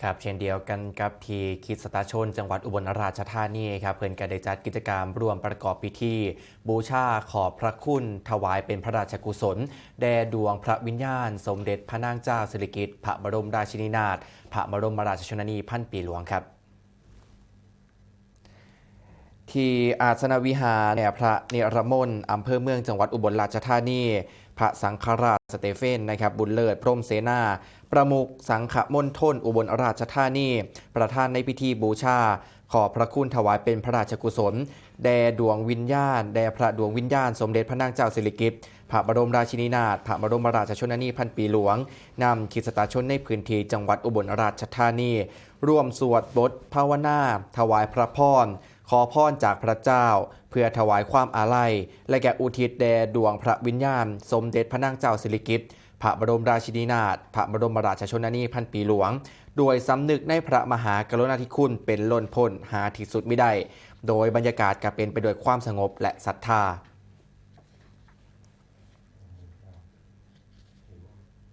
ครับเช่นเดียวกันกับที่คริสตชนจังหวัดอุบลราชธานีครับเพิ่นก็ได้จัดกิจกรรมร่วมประกอบพิธีบูชาขอบพระคุณถวายเป็นพระราชกุศลแด่ดวงพระวิญญาณสมเด็จพระนางเจ้าสิริกิติ์พระบรมราชินีนาถพระบรมราชชนนีพันปีหลวงครับที่อาสนวิหารเนี่ยพระเนรมนอำเภอเมืองจังหวัดอุบลราชธานีพระสังฆราชสเตเฟนนะครับบุญเลิศพรหมเสนาประมุขสังฆมณฑลอุบลราชธานีประธานในพิธีบูชาขอบพระคุณถวายเป็นพระราชกุศลแด่ดวงวิญญาณแด่พระดวงวิญญาณสมเด็จพระนางเจ้าสิริกิติ์พระบรมราชินีนาถพระบรมราชชนนีพันปีหลวงนำคริสตชนในพื้นที่จังหวัดอุบลราชธานีร่วมสวดบทภาวนาถวายพระพรขอพรจากพระเจ้าเพื่อถวายความอาลัยและแก่อุทิศแด่ดวงพระวิญญาณสมเด็จพระนางเจ้าสิริกิติ์พระบรมราชินีนาถพระบรมราชชนนีพันปีหลวงโดยสำนึกในพระมหากรุณาธิคุณเป็นล้นพ้นหาที่สุดมิได้โดยบรรยากาศก็เป็นไปด้วยความสงบและศรัทธา